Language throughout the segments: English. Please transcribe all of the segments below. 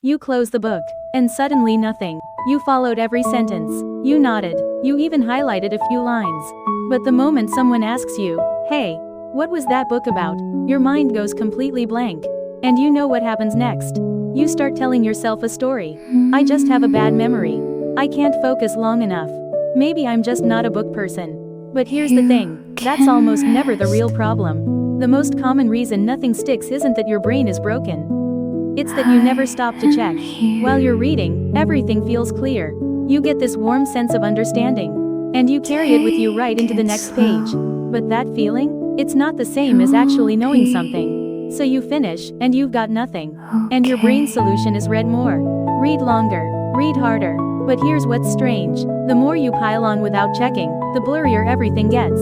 You close the book. And suddenly nothing. You followed every sentence. You nodded. You even highlighted a few lines. But the moment someone asks you, hey, what was that book about? Your mind goes completely blank. And you know what happens next. You start telling yourself a story. I just have a bad memory. I can't focus long enough. Maybe I'm just not a book person. But here's the thing, that's almost never the real problem. The most common reason nothing sticks isn't that your brain is broken. It's that you never stop to check. While you're reading, everything feels clear. You get this warm sense of understanding. And you carry it with you right into the next page. But that feeling? It's not the same as actually knowing something. So you finish, and you've got nothing. And your brain's solution is read more. Read longer. Read harder. But here's what's strange. The more you pile on without checking, the blurrier everything gets.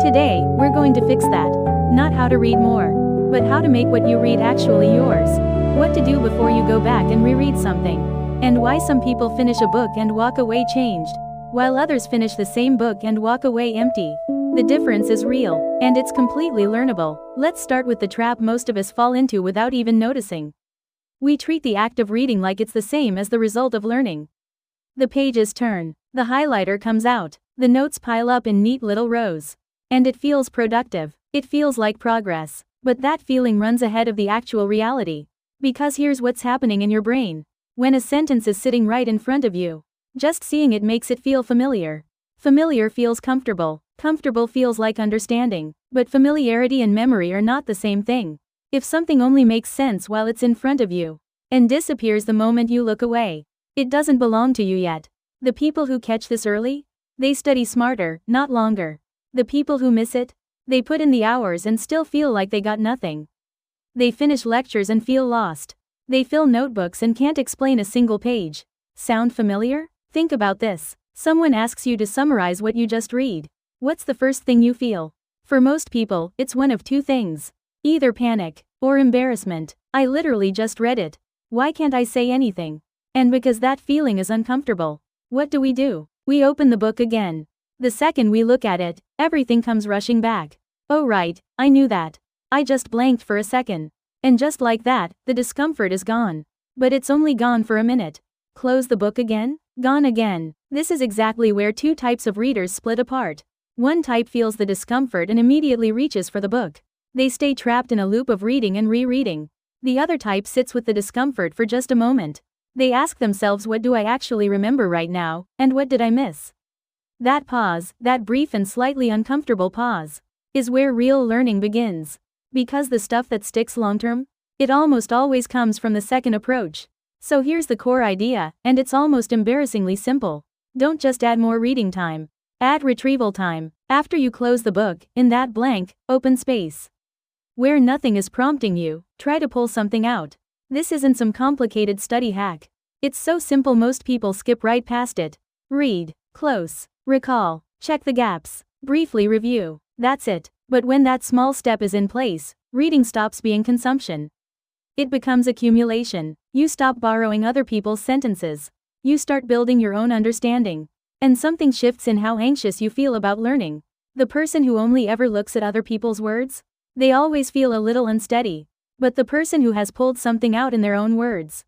Today, we're going to fix that. Not how to read more, but how to make what you read actually yours. What to do before you go back and reread something. And why some people finish a book and walk away changed, while others finish the same book and walk away empty. The difference is real, and it's completely learnable. Let's start with the trap most of us fall into without even noticing. We treat the act of reading like it's the same as the result of learning. The pages turn. The highlighter comes out. The notes pile up in neat little rows. And it feels productive. It feels like progress. But that feeling runs ahead of the actual reality. Because here's what's happening in your brain. When a sentence is sitting right in front of you, just seeing it makes it feel familiar. Familiar feels comfortable. Comfortable feels like understanding. But familiarity and memory are not the same thing. If something only makes sense while it's in front of you, and disappears the moment you look away, it doesn't belong to you yet. The people who catch this early? They study smarter, not longer. The people who miss it? They put in the hours and still feel like they got nothing. They finish lectures and feel lost. They fill notebooks and can't explain a single page. Sound familiar? Think about this. Someone asks you to summarize what you just read. What's the first thing you feel? For most people, it's one of two things. Either panic, or embarrassment. I literally just read it. Why can't I say anything? And because that feeling is uncomfortable, what do? We open the book again. The second we look at it, everything comes rushing back. Oh right, I knew that. I just blanked for a second. And just like that, the discomfort is gone. But it's only gone for a minute. Close the book again? Gone again. This is exactly where two types of readers split apart. One type feels the discomfort and immediately reaches for the book. They stay trapped in a loop of reading and rereading. The other type sits with the discomfort for just a moment. They ask themselves, what do I actually remember right now, and what did I miss? That pause, that brief and slightly uncomfortable pause, is where real learning begins. Because the stuff that sticks long-term, it almost always comes from the second approach. So here's the core idea, and it's almost embarrassingly simple. Don't just add more reading time. Add retrieval time. After you close the book, in that blank, open space, where nothing is prompting you, try to pull something out. This isn't some complicated study hack. It's so simple most people skip right past it. Read, close, recall, check the gaps, briefly review. That's it. But when that small step is in place, reading stops being consumption. It becomes accumulation. You stop borrowing other people's sentences. You start building your own understanding. And something shifts in how anxious you feel about learning. The person who only ever looks at other people's words? They always feel a little unsteady. But the person who has pulled something out in their own words,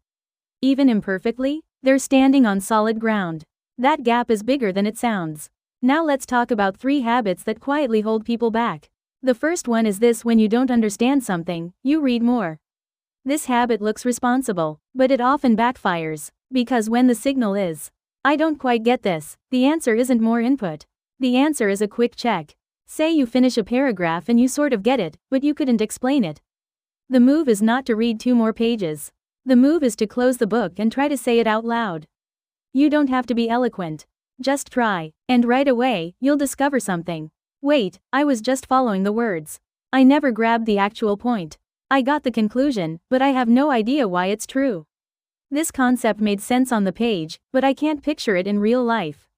even imperfectly, they're standing on solid ground. That gap is bigger than it sounds. Now let's talk about 3 habits that quietly hold people back. The first one is this: when you don't understand something, you read more. This habit looks responsible, but it often backfires. Because when the signal is, I don't quite get this, the answer isn't more input. The answer is a quick check. Say you finish a paragraph and you sort of get it, but you couldn't explain it. The move is not to read 2 more pages. The move is to close the book and try to say it out loud. You don't have to be eloquent. Just try, and right away, you'll discover something. Wait, I was just following the words. I never grabbed the actual point. I got the conclusion, but I have no idea why it's true. This concept made sense on the page, but I can't picture it in real life.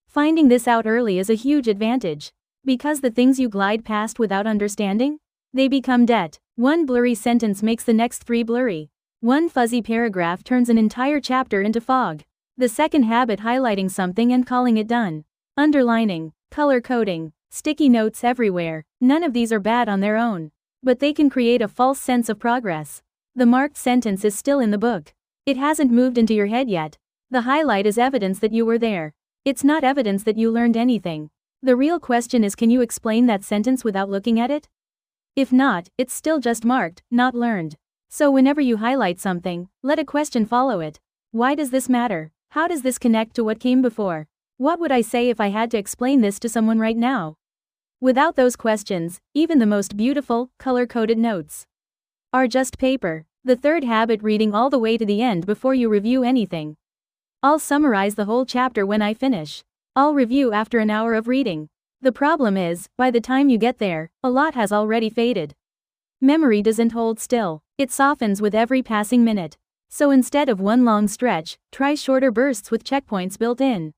Finding this out early is a huge advantage. Because the things you glide past without understanding, they become debt. One blurry sentence makes the next 3 blurry. One fuzzy paragraph turns an entire chapter into fog. The second habit: highlighting something and calling it done. Underlining, color coding, sticky notes everywhere. None of these are bad on their own. But they can create a false sense of progress. The marked sentence is still in the book. It hasn't moved into your head yet. The highlight is evidence that you were there. It's not evidence that you learned anything. The real question is, can you explain that sentence without looking at it? If not, it's still just marked, not learned. So whenever you highlight something, let a question follow it. Why does this matter? How does this connect to what came before? What would I say if I had to explain this to someone right now? Without those questions, even the most beautiful, color-coded notes are just paper. The third habit: reading all the way to the end before you review anything. I'll summarize the whole chapter when I finish. I'll review after an hour of reading. The problem is, by the time you get there, a lot has already faded. Memory doesn't hold still. It softens with every passing minute. So instead of one long stretch, try shorter bursts with checkpoints built in.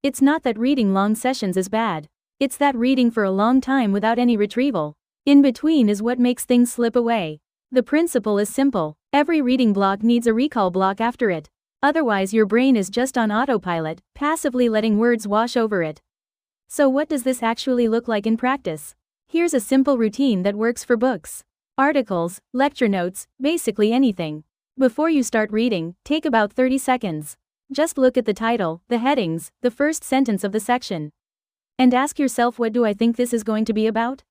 It's not that reading long sessions is bad. It's that reading for a long time without any retrieval in between is what makes things slip away. The principle is simple. Every reading block needs a recall block after it. Otherwise your brain is just on autopilot, passively letting words wash over it. So what does this actually look like in practice? Here's a simple routine that works for books, articles, lecture notes, basically anything. Before you start reading, take about 30 seconds. Just look at the title, the headings, the first sentence of the section. And ask yourself, what do I think this is going to be about?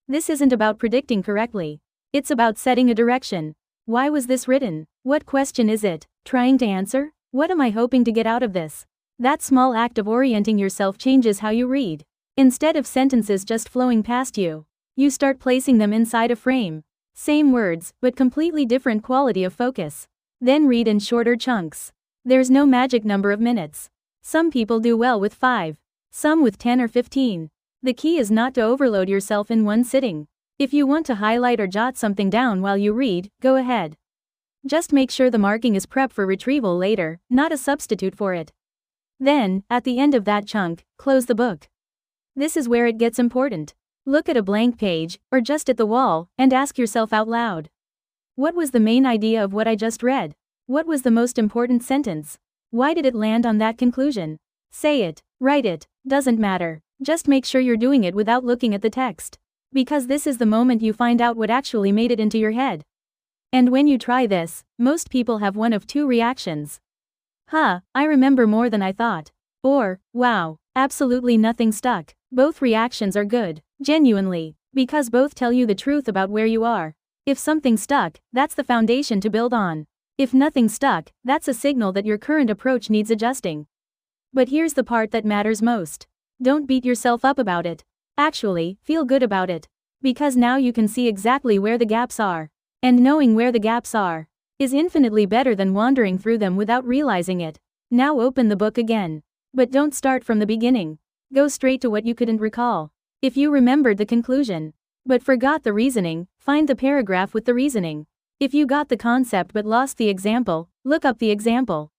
This isn't about predicting correctly. It's about setting a direction. Why was this written? What question is it trying to answer? What am I hoping to get out of this? That small act of orienting yourself changes how you read. Instead of sentences just flowing past you, you start placing them inside a frame. Same words, but completely different quality of focus. Then read in shorter chunks. There's no magic number of minutes. Some people do well with 5. Some with 10 or 15. The key is not to overload yourself in one sitting. If you want to highlight or jot something down while you read, go ahead. Just make sure the marking is prep for retrieval later, not a substitute for it. Then, at the end of that chunk, close the book. This is where it gets important. Look at a blank page, or just at the wall, and ask yourself out loud. What was the main idea of what I just read? What was the most important sentence? Why did it land on that conclusion? Say it, write it, doesn't matter. Just make sure you're doing it without looking at the text. Because this is the moment you find out what actually made it into your head. And when you try this, most people have one of two reactions. I remember more than I thought. Or, wow, absolutely nothing stuck. Both reactions are good, genuinely, because both tell you the truth about where you are. If something stuck, that's the foundation to build on. If nothing stuck, that's a signal that your current approach needs adjusting. But here's the part that matters most. Don't beat yourself up about it. Actually, feel good about it. Because now you can see exactly where the gaps are. And knowing where the gaps are is infinitely better than wandering through them without realizing it. Now open the book again. But don't start from the beginning. Go straight to what you couldn't recall. If you remembered the conclusion, but forgot the reasoning, find the paragraph with the reasoning. If you got the concept but lost the example, look up the example.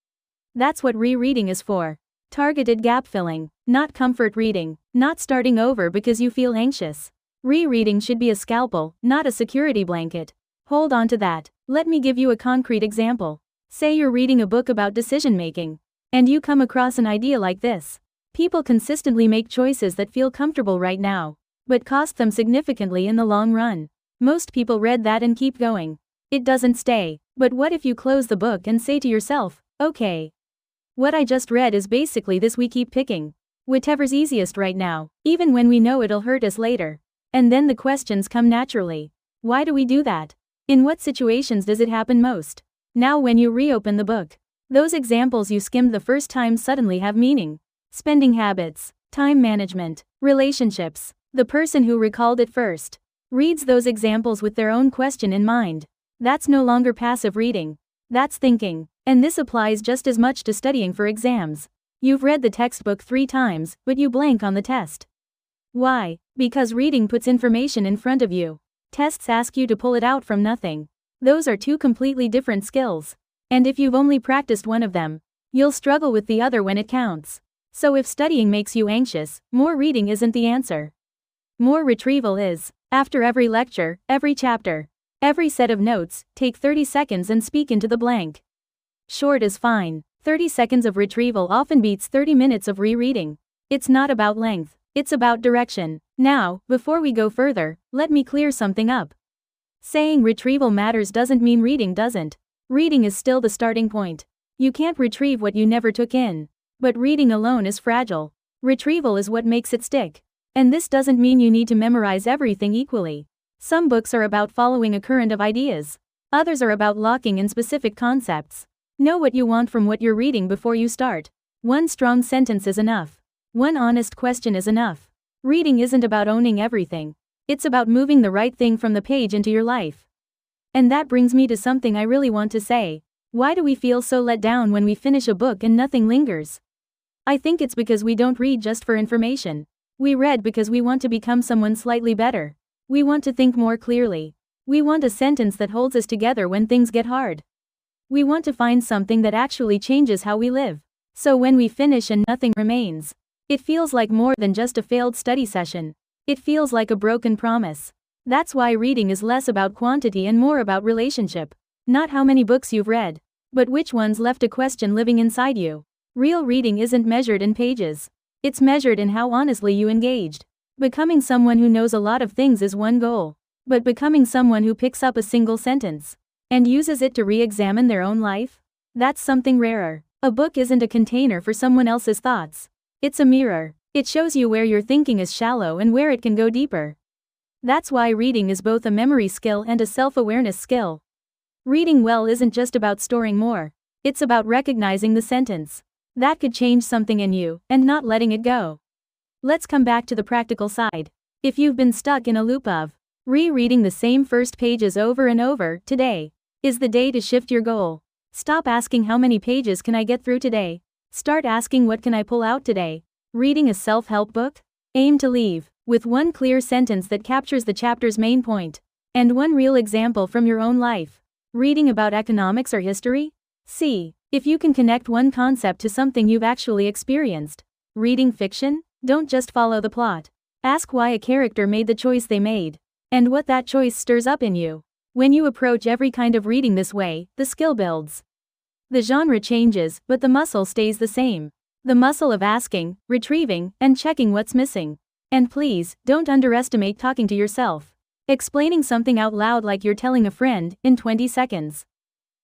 That's what rereading is for. Targeted gap filling, not comfort reading, not starting over because you feel anxious. Rereading should be a scalpel, not a security blanket. Hold on to that. Let me give you a concrete example. Say you're reading a book about decision making, and you come across an idea like this. People consistently make choices that feel comfortable right now, but cost them significantly in the long run. Most people read that and keep going. It doesn't stay. But what if you close the book and say to yourself, okay, what I just read is basically this: we keep picking whatever's easiest right now, even when we know it'll hurt us later. And then the questions come naturally. Why do we do that? In what situations does it happen most? Now when you reopen the book, those examples you skimmed the first time suddenly have meaning. Spending habits, time management, relationships. The person who recalled it first reads those examples with their own question in mind. That's no longer passive reading. That's thinking. And this applies just as much to studying for exams. You've read the textbook 3 times, but you blank on the test. Why? Because reading puts information in front of you. Tests ask you to pull it out from nothing. Those are two completely different skills. And if you've only practiced one of them, you'll struggle with the other when it counts. So if studying makes you anxious, more reading isn't the answer. More retrieval is. After every lecture, every chapter, every set of notes, take 30 seconds and speak into the blank. Short is fine. 30 seconds of retrieval often beats 30 minutes of rereading. It's not about length. It's about direction. Now, before we go further, let me clear something up. Saying retrieval matters doesn't mean reading doesn't. Reading is still the starting point. You can't retrieve what you never took in. But reading alone is fragile. Retrieval is what makes it stick. And this doesn't mean you need to memorize everything equally. Some books are about following a current of ideas. Others are about locking in specific concepts. Know what you want from what you're reading before you start. One strong sentence is enough. One honest question is enough. Reading isn't about owning everything. It's about moving the right thing from the page into your life. And that brings me to something I really want to say. Why do we feel so let down when we finish a book and nothing lingers? I think it's because we don't read just for information. We read because we want to become someone slightly better. We want to think more clearly. We want a sentence that holds us together when things get hard. We want to find something that actually changes how we live. So when we finish and nothing remains, it feels like more than just a failed study session. It feels like a broken promise. That's why reading is less about quantity and more about relationship. Not how many books you've read, but which ones left a question living inside you. Real reading isn't measured in pages. It's measured in how honestly you engaged. Becoming someone who knows a lot of things is one goal. But becoming someone who picks up a single sentence and uses it to re-examine their own life? That's something rarer. A book isn't a container for someone else's thoughts. It's a mirror. It shows you where your thinking is shallow and where it can go deeper. That's why reading is both a memory skill and a self-awareness skill. Reading well isn't just about storing more. It's about recognizing the sentence that could change something in you, and not letting it go. Let's come back to the practical side. If you've been stuck in a loop of rereading the same first pages over and over, today is the day to shift your goal. Stop asking how many pages can I get through today. Start asking what can I pull out today. Reading a self-help book? Aim to leave with one clear sentence that captures the chapter's main point. And one real example from your own life. Reading about economics or history? See if you can connect one concept to something you've actually experienced. Reading fiction? Don't just follow the plot. Ask why a character made the choice they made, and what that choice stirs up in you. When you approach every kind of reading this way, the skill builds. The genre changes, but the muscle stays the same. The muscle of asking, retrieving, and checking what's missing. And please, don't underestimate talking to yourself. Explaining something out loud like you're telling a friend, in 20 seconds.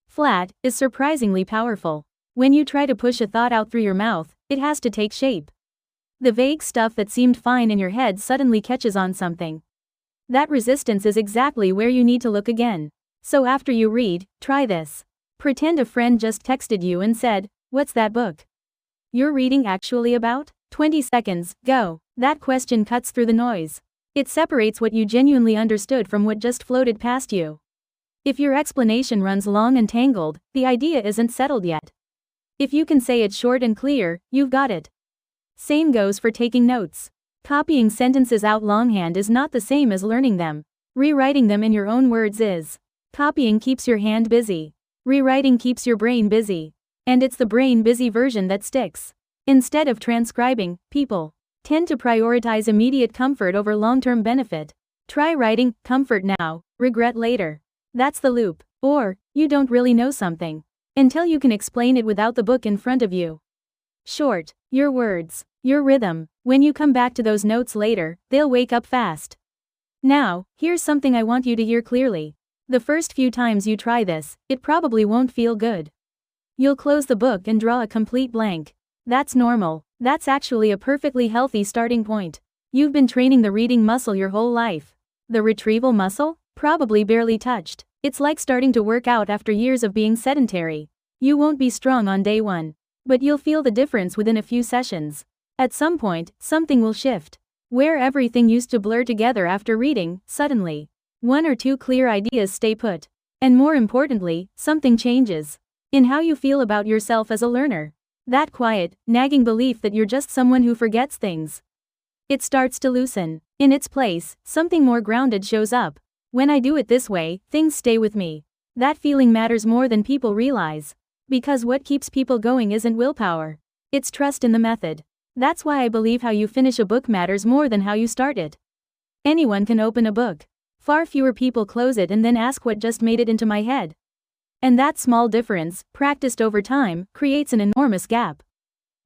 Flat, is surprisingly powerful. When you try to push a thought out through your mouth, it has to take shape. The vague stuff that seemed fine in your head suddenly catches on something. That resistance is exactly where you need to look again. So after you read, try this. Pretend a friend just texted you and said, "What's that book you're reading actually about?" 20 seconds, go. That question cuts through the noise. It separates what you genuinely understood from what just floated past you. If your explanation runs long and tangled, the idea isn't settled yet. If you can say it short and clear, you've got it. Same goes for taking notes. Copying sentences out longhand is not the same as learning them. Rewriting them in your own words is. Copying keeps your hand busy. Rewriting keeps your brain busy. And it's the brain busy version that sticks. Instead of transcribing, people tend to prioritize immediate comfort over long-term benefit. Try writing, comfort now, regret later. That's the loop. Or, you don't really know something until you can explain it without the book in front of you. Short, your words, your rhythm. When you come back to those notes later, they'll wake up fast. Now, here's something I want you to hear clearly. The first few times you try this, it probably won't feel good. You'll close the book and draw a complete blank. That's normal. That's actually a perfectly healthy starting point. You've been training the reading muscle your whole life. The retrieval muscle? Probably barely touched. It's like starting to work out after years of being sedentary. You won't be strong on day one, but you'll feel the difference within a few sessions. At some point, something will shift. Where everything used to blur together after reading, suddenly, one or two clear ideas stay put. And more importantly, something changes in how you feel about yourself as a learner. That quiet, nagging belief that you're just someone who forgets things. It starts to loosen. In its place, something more grounded shows up. When I do it this way, things stay with me. That feeling matters more than people realize. Because what keeps people going isn't willpower. It's trust in the method. That's why I believe how you finish a book matters more than how you start it. Anyone can open a book. Far fewer people close it and then ask what just made it into my head. And that small difference, practiced over time, creates an enormous gap.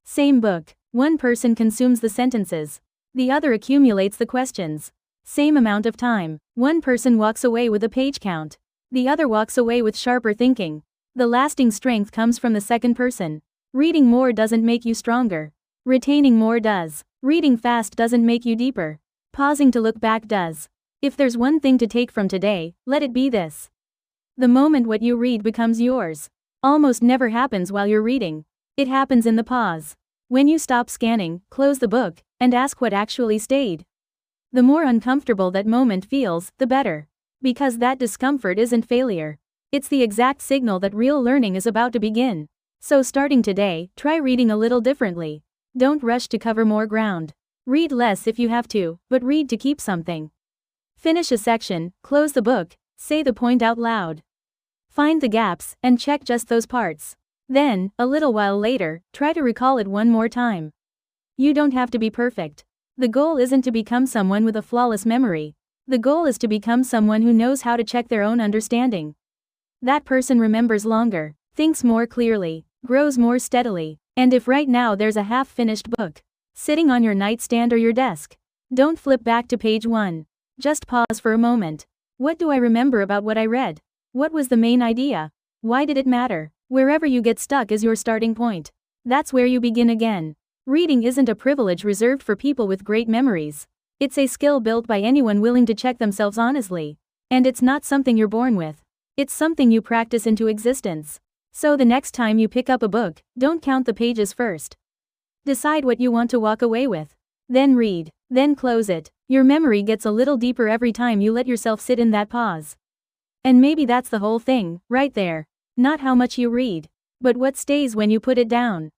Same book. One person consumes the sentences. The other accumulates the questions. Same amount of time. One person walks away with a page count. The other walks away with sharper thinking. The lasting strength comes from the second person. Reading more doesn't make you stronger. Retaining more does. Reading fast doesn't make you deeper. Pausing to look back does. If there's one thing to take from today, let it be this. The moment what you read becomes yours. Almost never happens while you're reading. It happens in the pause. When you stop scanning, close the book, and ask what actually stayed. The more uncomfortable that moment feels, the better. Because that discomfort isn't failure. It's the exact signal that real learning is about to begin. So starting today, try reading a little differently. Don't rush to cover more ground. Read less if you have to, but read to keep something. Finish a section, close the book, say the point out loud. Find the gaps, and check just those parts. Then, a little while later, try to recall it one more time. You don't have to be perfect. The goal isn't to become someone with a flawless memory. The goal is to become someone who knows how to check their own understanding. That person remembers longer, thinks more clearly, grows more steadily. And if right now there's a half-finished book sitting on your nightstand or your desk, don't flip back to page 1. Just pause for a moment. What do I remember about what I read? What was the main idea? Why did it matter? Wherever you get stuck is your starting point. That's where you begin again. Reading isn't a privilege reserved for people with great memories. It's a skill built by anyone willing to check themselves honestly. And it's not something you're born with. It's something you practice into existence. So the next time you pick up a book, don't count the pages first. Decide what you want to walk away with. Then read. Then close it. Your memory gets a little deeper every time you let yourself sit in that pause. And maybe that's the whole thing, right there. Not how much you read, but what stays when you put it down.